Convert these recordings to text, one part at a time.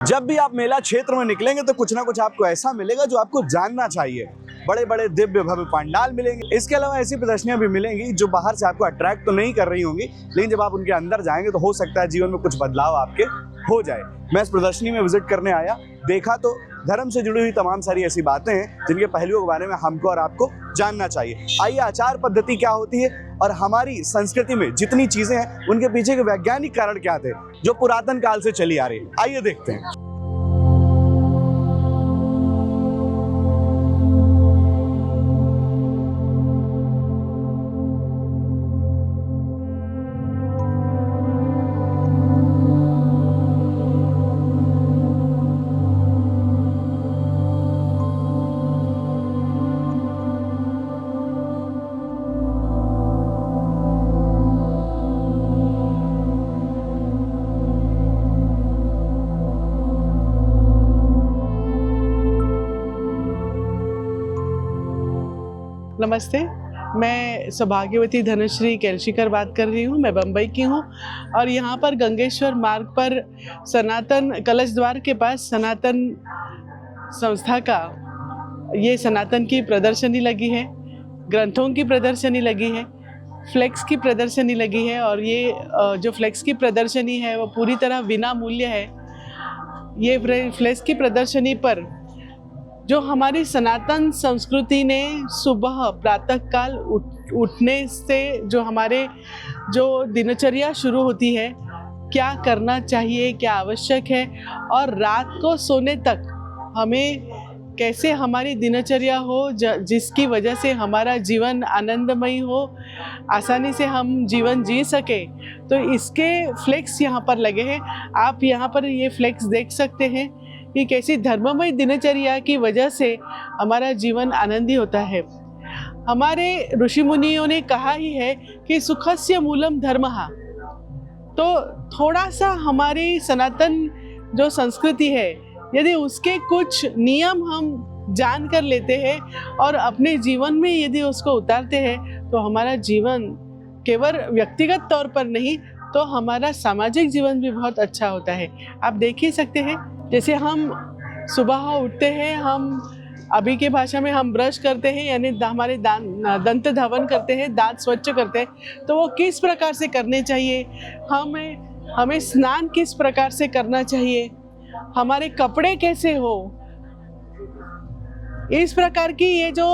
जब भी आप मेला क्षेत्र में निकलेंगे तो कुछ ना कुछ आपको ऐसा मिलेगा जो आपको जानना चाहिए। बड़े बड़े दिव्य भव्य पंडाल मिलेंगे, इसके अलावा ऐसी प्रदर्शनियां भी मिलेंगी जो बाहर से आपको अट्रैक्ट तो नहीं कर रही होंगी, लेकिन जब आप उनके अंदर जाएंगे तो हो सकता है जीवन में कुछ बदलाव आपके हो जाए। मैं इस प्रदर्शनी में विजिट करने आया, देखा तो धर्म से जुड़ी हुई तमाम सारी ऐसी बातें हैं जिनके पहलुओं के बारे में हमको और आपको जानना चाहिए। आइए, आचार पद्धति क्या होती है और हमारी संस्कृति में जितनी चीजें हैं उनके पीछे के वैज्ञानिक कारण क्या थे जो पुरातन काल से चली आ रही है, आइए देखते हैं। नमस्ते, मैं सौभाग्यवती धनुश्री केलशीकर बात कर रही हूँ। मैं बम्बई की हूँ और यहाँ पर गंगेश्वर मार्ग पर सनातन कलश द्वार के पास सनातन संस्था का ये सनातन की प्रदर्शनी लगी है, ग्रंथों की प्रदर्शनी लगी है, फ्लेक्स की प्रदर्शनी लगी है। और ये जो फ्लेक्स की प्रदर्शनी है वो पूरी तरह बिना मूल्य है। ये फ्लेक्स की प्रदर्शनी पर जो हमारी सनातन संस्कृति ने सुबह प्रातःकाल उठने से जो हमारे जो दिनचर्या शुरू होती है, क्या करना चाहिए, क्या आवश्यक है, और रात को सोने तक हमें कैसे हमारी दिनचर्या हो जिसकी वजह से हमारा जीवन आनंदमयी हो, आसानी से हम जीवन जी सके, तो इसके फ्लेक्स यहाँ पर लगे हैं। आप यहाँ पर ये फ्लेक्स देख सकते हैं कि कैसी धर्ममय दिनचर्या की वजह से हमारा जीवन आनंदी होता है। हमारे ऋषि मुनियों ने कहा ही है कि सुखस्य मूलम धर्मः। तो थोड़ा सा हमारी सनातन जो संस्कृति है, यदि उसके कुछ नियम हम जान कर लेते हैं और अपने जीवन में यदि उसको उतारते हैं तो हमारा जीवन केवल व्यक्तिगत तौर पर नहीं तो हमारा सामाजिक जीवन भी बहुत अच्छा होता है। आप देख ही सकते हैं, जैसे हम सुबह उठते हैं, हम अभी के भाषा में हम ब्रश करते हैं, यानी हमारे दंत धावन करते हैं, दांत स्वच्छ करते हैं, तो वो किस प्रकार से करने चाहिए, हमें स्नान किस प्रकार से करना चाहिए, हमारे कपड़े कैसे हो, इस प्रकार की ये जो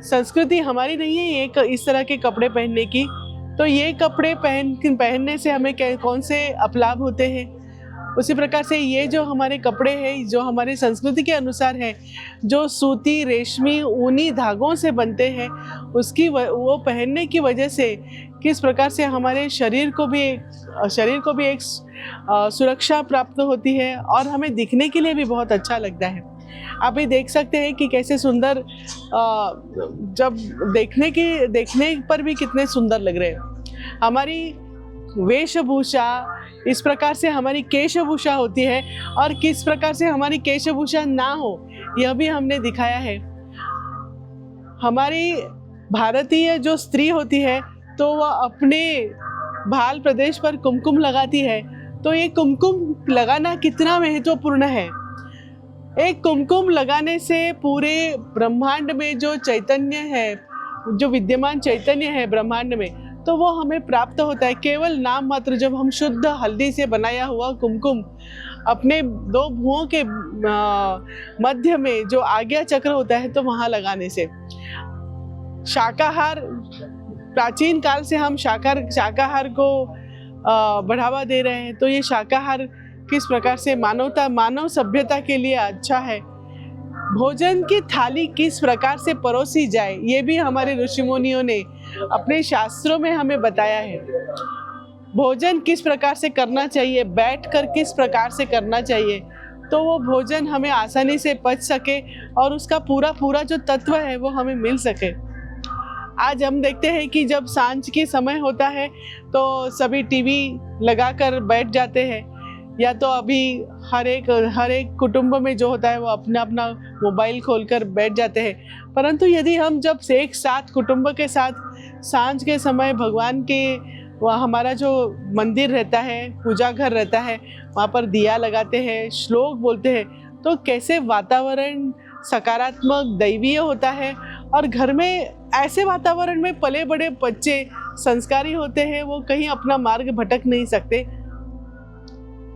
संस्कृति हमारी नहीं है एक इस तरह के कपड़े पहनने की। तो ये कपड़े पहनने से हमें कौन से अपलाभ होते हैं, उसी प्रकार से ये जो हमारे कपड़े हैं जो हमारी संस्कृति के अनुसार है, जो सूती, रेशमी, ऊनी धागों से बनते हैं, उसकी वो पहनने की वजह से किस प्रकार से हमारे शरीर को भी एक सुरक्षा प्राप्त होती है और हमें दिखने के लिए भी बहुत अच्छा लगता है। आप ये देख सकते हैं कि कैसे सुंदर, जब देखने पर भी कितने सुंदर लग रहे हैं। हमारी वेशभूषा, इस प्रकार से हमारी केशभूषा होती है और किस प्रकार से हमारी केशभूषा ना हो यह भी हमने दिखाया है। हमारी भारतीय जो स्त्री होती है तो वह अपने भाल प्रदेश पर कुमकुम लगाती है, तो ये कुमकुम लगाना कितना महत्वपूर्ण है। एक कुमकुम लगाने से पूरे ब्रह्मांड में जो चैतन्य है, जो विद्यमान चैतन्य है ब्रह्मांड में, तो वो हमें प्राप्त होता है। केवल नाम मात्र जब हम शुद्ध हल्दी से बनाया हुआ कुमकुम अपने दो भुवों के मध्य में जो आज्ञा चक्र होता है तो वहाँ लगाने से, शाकाहार, प्राचीन काल से हम शाकाहार को बढ़ावा दे रहे हैं, तो ये शाकाहार किस प्रकार से मानव सभ्यता के लिए अच्छा है। भोजन की थाली किस प्रकार से परोसी जाए, ये भी हमारे ऋषि मुनियों ने अपने शास्त्रों में हमें बताया है। भोजन किस प्रकार से करना चाहिए, बैठकर किस प्रकार से करना चाहिए, तो वो भोजन हमें आसानी से पच सके और उसका पूरा जो तत्व है वो हमें मिल सके। आज हम देखते हैं कि जब सांझ की समय होता है तो सभी टीवी लगाकर बैठ जाते हैं, या तो अभी हर एक कुटुंब में जो होता है वो अपना मोबाइल खोलकर बैठ जाते हैं। परंतु यदि हम जब एक साथ कुटुंब के साथ सांझ के समय भगवान के वहाँ हमारा जो मंदिर रहता है, पूजा घर रहता है, वहाँ पर दिया लगाते हैं, श्लोक बोलते हैं, तो कैसे वातावरण सकारात्मक दैवीय होता है। और घर में ऐसे वातावरण में पले बड़े बच्चे संस्कारी होते हैं, वो कहीं अपना मार्ग भटक नहीं सकते।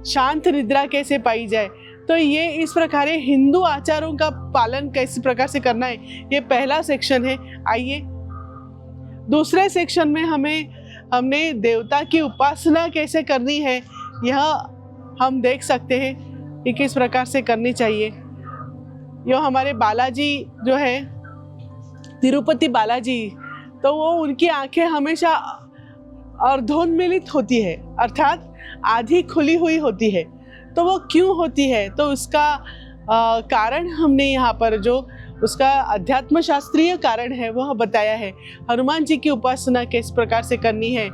शांत निद्रा कैसे पाई जाए, तो ये इस प्रकार हिंदू आचारों का पालन कैसे प्रकार से करना है, ये पहला सेक्शन है। आइए दूसरे सेक्शन में हमने देवता की उपासना कैसे करनी है, यह हम देख सकते हैं कि किस प्रकार से करनी चाहिए। यो हमारे बालाजी जो है, तिरुपति बालाजी, तो वो उनकी आंखें हमेशा अर्धोन्मीलित होती है, अर्थात आधी खुली हुई होती है। तो वो क्यों होती है, तो उसका कारण हमने यहाँ पर जो उसका अध्यात्म शास्त्रीय कारण है वह बताया है। हनुमान जी की उपासना किस प्रकार से करनी है,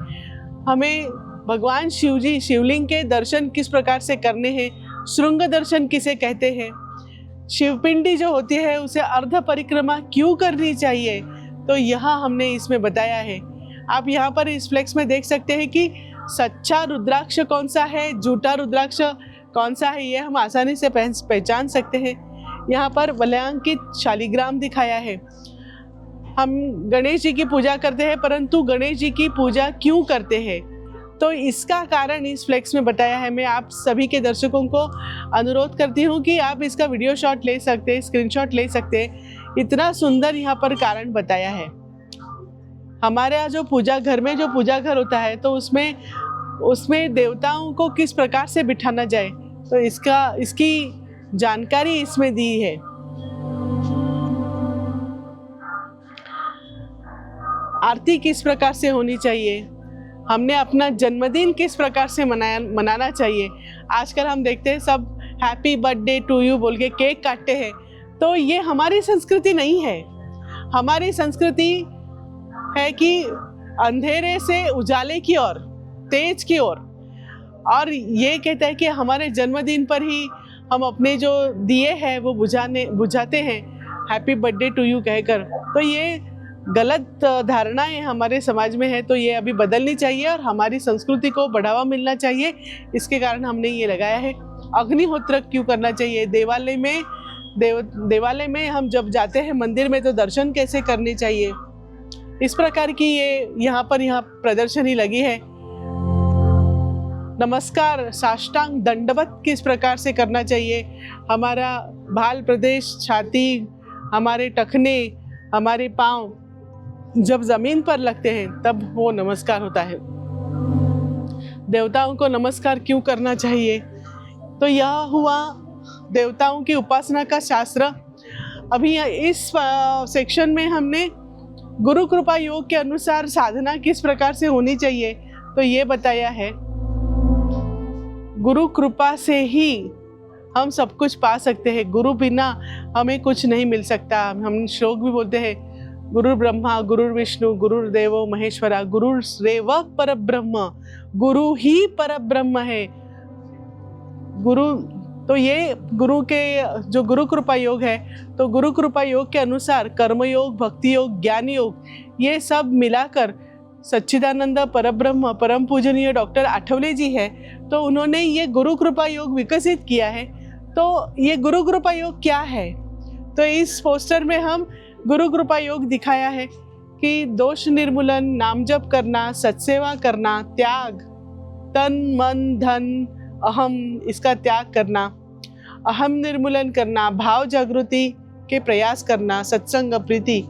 हमें भगवान शिव जी शिवलिंग के दर्शन किस प्रकार से करने हैं, श्रृंग दर्शन किसे कहते हैं, शिवपिंडी जो होती है उसे अर्ध परिक्रमा क्यों करनी चाहिए, तो यह हमने इसमें बताया है। आप यहाँ पर इस फ्लेक्स में देख सकते हैं कि सच्चा रुद्राक्ष कौन सा है, झूठा रुद्राक्ष कौन सा है, ये हम आसानी से पहचान सकते हैं। यहाँ पर वलयांकित शालिग्राम दिखाया है। हम गणेश जी की पूजा करते हैं, परंतु गणेश जी की पूजा क्यों करते हैं, तो इसका कारण इस फ्लेक्स में बताया है। मैं आप सभी के दर्शकों को अनुरोध करती हूँ कि आप इसका वीडियो शॉट ले सकते हैं, स्क्रीनशॉट ले सकते हैं। इतना सुंदर यहाँ पर कारण बताया है। हमारे यहाँ जो पूजा घर में जो पूजा घर होता है, तो उसमें देवताओं को किस प्रकार से बिठाना जाए, तो इसकी जानकारी इसमें दी है। आरती किस प्रकार से होनी चाहिए, हमने अपना जन्मदिन किस प्रकार से मनाना चाहिए। आजकल हम देखते हैं सब हैप्पी बर्थडे टू यू बोल के केक काटते हैं, तो ये हमारी संस्कृति नहीं है। हमारी संस्कृति है कि अंधेरे से उजाले की ओर, तेज की ओर, और ये कहता है कि हमारे जन्मदिन पर ही हम अपने जो दिए हैं वो बुझाते हैं हैप्पी बर्थडे टू यू कहकर। तो ये गलत धारणाएं हमारे समाज में है, तो ये अभी बदलनी चाहिए और हमारी संस्कृति को बढ़ावा मिलना चाहिए। इसके कारण हमने ये लगाया है। अग्निहोत्र क्यों करना चाहिए, देवालय में हम जब जाते हैं मंदिर में, तो दर्शन कैसे करने चाहिए, इस प्रकार की ये यहाँ प्रदर्शनी लगी है। नमस्कार साष्टांग दंडवत किस प्रकार से करना चाहिए, हमारा भाल प्रदेश, छाती, हमारे टखने, हमारे पाँव जब जमीन पर लगते हैं तब वो नमस्कार होता है। देवताओं को नमस्कार क्यों करना चाहिए, तो यह हुआ देवताओं की उपासना का शास्त्र। अभी इस सेक्शन में हमने गुरु कृपा योग के अनुसार साधना किस प्रकार से होनी चाहिए, तो ये बताया है। गुरु कृपा से ही हम सब कुछ पा सकते हैं, गुरु बिना हमें कुछ नहीं मिल सकता। हम श्लोक भी बोलते हैं, गुरु ब्रह्मा गुरु विष्णु गुरुर्देवो महेश्वरा गुरुरेव पर ब्रह्म, गुरु ही पर ब्रह्म है। गुरु, तो ये गुरु के जो गुरु कृपा योग है, तो गुरु कृपा योग के अनुसार कर्मयोग, भक्ति योग, ज्ञान योग, ये सब मिलाकर सच्चिदानंद परब्रह्म परम पूजनीय डॉक्टर आठवले जी है, तो उन्होंने ये गुरु कृपा योग विकसित किया है। तो ये गुरु कृपा योग क्या है, तो इस पोस्टर में हम गुरु कृपा योग दिखाया है कि दोष निर्मूलन, नाम जप करना, सत्सेवा करना, त्याग, तन मन धन अहम, इसका त्याग करना, अहम निर्मूलन करना, भाव जागृति के प्रयास करना, सत्संग प्रीति,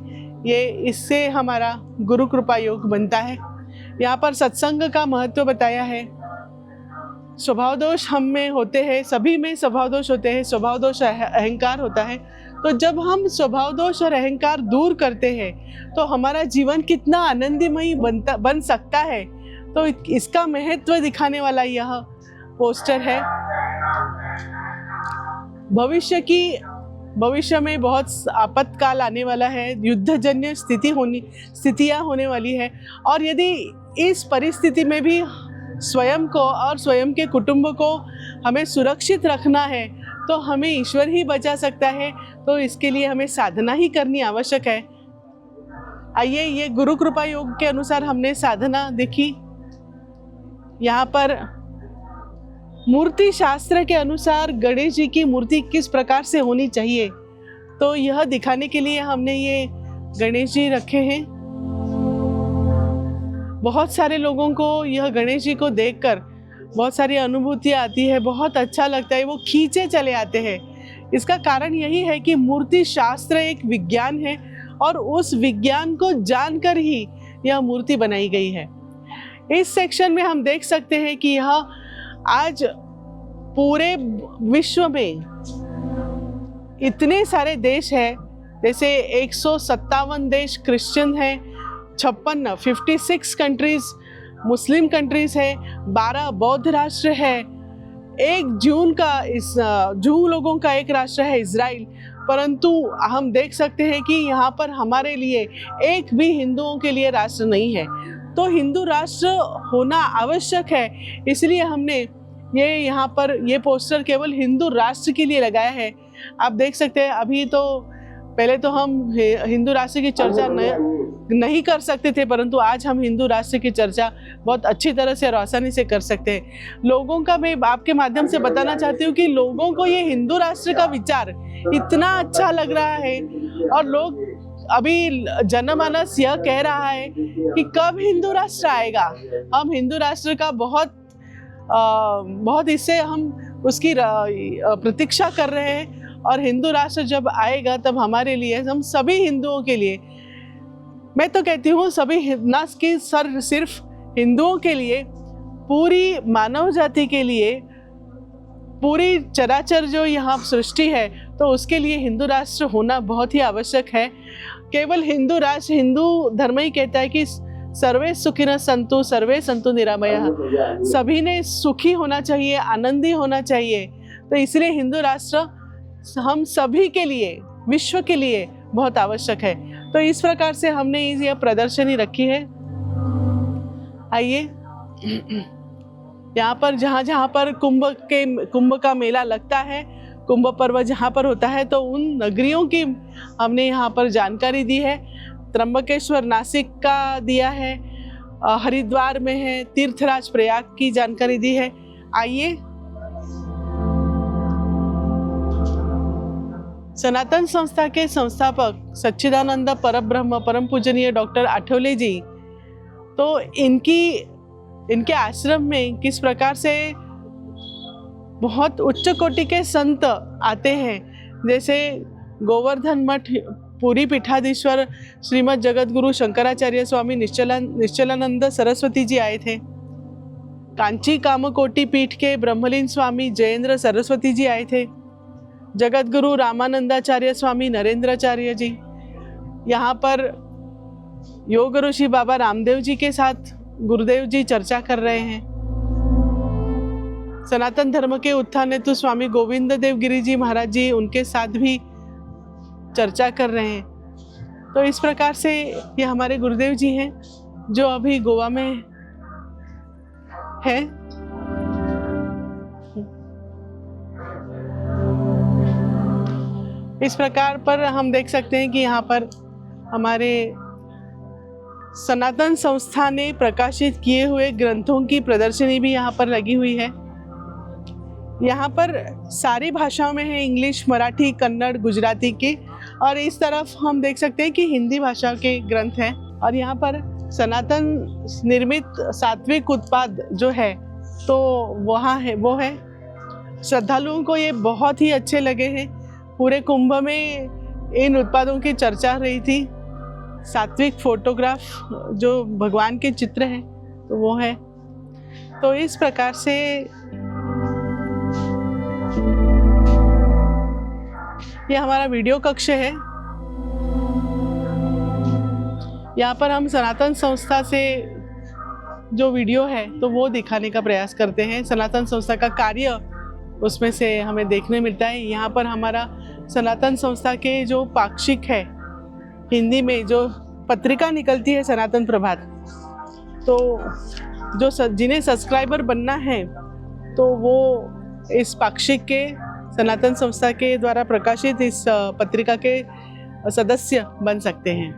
ये इससे हमारा गुरु कृपा योग बनता है। यहाँ पर सत्संग का महत्व बताया है। स्वभाव दोष हम में होते हैं, सभी में स्वभाव दोष होते हैं, स्वभाव दोष अहंकार होता है। तो जब हम स्वभाव दोष और अहंकार दूर करते हैं तो हमारा जीवन कितना आनंदमयी बन सकता है। तो इसका महत्व दिखाने वाला यह पोस्टर है। भविष्य में बहुत आपातकाल आने वाला है, युद्धजन्य स्थितियां होने वाली है, और यदि इस परिस्थिति में भी स्वयं को और स्वयं के कुटुंब को हमें सुरक्षित रखना है, तो हमें ईश्वर ही बचा सकता है। तो इसके लिए हमें साधना ही करनी आवश्यक है। आइए, ये गुरु कृपा योग के अनुसार हमने साधना देखी। यहाँ पर मूर्ति शास्त्र के अनुसार गणेश जी की मूर्ति किस प्रकार से होनी चाहिए, तो यह दिखाने के लिए हमने ये गणेश जी रखे हैं। बहुत सारे लोगों को यह गणेश जी को देखकर बहुत सारी अनुभूतियाँ आती है, बहुत अच्छा लगता है, वो खींचे चले आते हैं। इसका कारण यही है कि मूर्ति शास्त्र एक विज्ञान है और उस विज्ञान को जानकर ही यह मूर्ति बनाई गई है। इस सेक्शन में हम देख सकते हैं कि यह आज पूरे विश्व में इतने सारे देश हैं, जैसे 157 देश क्रिश्चियन हैं, 56 कंट्रीज मुस्लिम कंट्रीज है, 12 बौद्ध राष्ट्र है, 1 जून लोगों का एक राष्ट्र है इजराइल। परंतु हम देख सकते हैं कि यहाँ पर हमारे लिए एक भी हिंदुओं के लिए राष्ट्र नहीं है। तो हिंदू राष्ट्र होना आवश्यक है, इसलिए हमने ये यहाँ पर ये पोस्टर केवल हिंदू राष्ट्र के लिए लगाया है। आप देख सकते हैं, अभी तो पहले तो हम हिंदू राष्ट्र की चर्चा नहीं कर सकते थे, परंतु आज हम हिंदू राष्ट्र की चर्चा बहुत अच्छी तरह से और आसानी से कर सकते हैं। लोगों का मैं आपके माध्यम से बताना चाहती हूँ कि लोगों को ये हिंदू राष्ट्र का विचार इतना अच्छा लग रहा है और लोग अभी जनमानस यह कह रहा है कि कब हिंदू राष्ट्र आएगा। हम हिंदू राष्ट्र का बहुत इससे हम उसकी प्रतीक्षा कर रहे हैं और हिंदू राष्ट्र जब आएगा तब हमारे लिए, हम सभी हिंदुओं के लिए, मैं तो कहती हूँ सभी ना कि सिर्फ हिंदुओं के लिए, पूरी मानव जाति के लिए, पूरी चराचर जो यहाँ सृष्टि है, तो उसके लिए हिंदू राष्ट्र होना बहुत ही आवश्यक है। केवल हिंदू राष्ट्र, हिंदू धर्म ही कहता है कि सर्वे सुखिनः सन्तु सर्वे सन्तु निरामयाः, सभी ने सुखी होना चाहिए, आनंदी होना चाहिए। तो इसलिए हिंदू राष्ट्र हम सभी के लिए, विश्व के लिए बहुत आवश्यक है। तो इस प्रकार से हमने यह प्रदर्शनी रखी है। आइए, यहाँ पर जहाँ पर कुंभ का मेला लगता है, कुंभ पर्व जहाँ पर होता है, तो उन नगरियों की हमने यहाँ पर जानकारी दी है। त्र्यंबकेश्वर नासिक का दिया है, हरिद्वार में है, तीर्थराज प्रयाग की जानकारी दी है। आइए, सनातन संस्था के संस्थापक सच्चिदानंद परब्रह्म परम पूजनीय डॉक्टर आठवले जी, तो इनके आश्रम में किस प्रकार से बहुत उच्च कोटि के संत आते हैं, जैसे गोवर्धन मठ पुरी पीठाधीश्वर श्रीमद जगतगुरु शंकराचार्य स्वामी निश्चलानंद सरस्वती जी आए थे। कांची कामकोटि पीठ के ब्रह्मलीन स्वामी जयेंद्र सरस्वती जी आए थे। जगतगुरु रामानंदाचार्य स्वामी नरेंद्राचार्य जी, यहाँ पर योग ऋषि बाबा रामदेव जी के साथ गुरुदेव जी चर्चा कर रहे हैं। सनातन धर्म के उत्थान हेतु स्वामी गोविंद देव गिरी जी महाराज जी उनके साथ भी चर्चा कर रहे हैं। तो इस प्रकार से ये हमारे गुरुदेव जी हैं जो अभी गोवा में है। इस प्रकार पर हम देख सकते हैं कि यहाँ पर हमारे सनातन संस्था ने प्रकाशित किए हुए ग्रंथों की प्रदर्शनी भी यहाँ पर लगी हुई है। यहाँ पर सारी भाषाओं में है, इंग्लिश, मराठी, कन्नड़, गुजराती के, और इस तरफ हम देख सकते हैं कि हिंदी भाषा के ग्रंथ हैं। और यहाँ पर सनातन निर्मित सात्विक उत्पाद जो है तो वहाँ है, वो है। श्रद्धालुओं को ये बहुत ही अच्छे लगे हैं। पूरे कुंभ में इन उत्पादों की चर्चा रही थी। सात्विक फोटोग्राफ जो भगवान के चित्र हैं तो वो है। तो इस प्रकार से ये हमारा वीडियो कक्ष है। यहाँ पर हम सनातन संस्था से जो वीडियो है तो वो दिखाने का प्रयास करते हैं। सनातन संस्था का कार्य उसमें से हमें देखने मिलता है। यहाँ पर हमारा सनातन संस्था के जो पाक्षिक है, हिंदी में जो पत्रिका निकलती है सनातन प्रभात, तो जो जिन्हें सब्सक्राइबर बनना है तो वो इस पाक्षिक के सनातन संस्था के द्वारा प्रकाशित इस पत्रिका के सदस्य बन सकते हैं।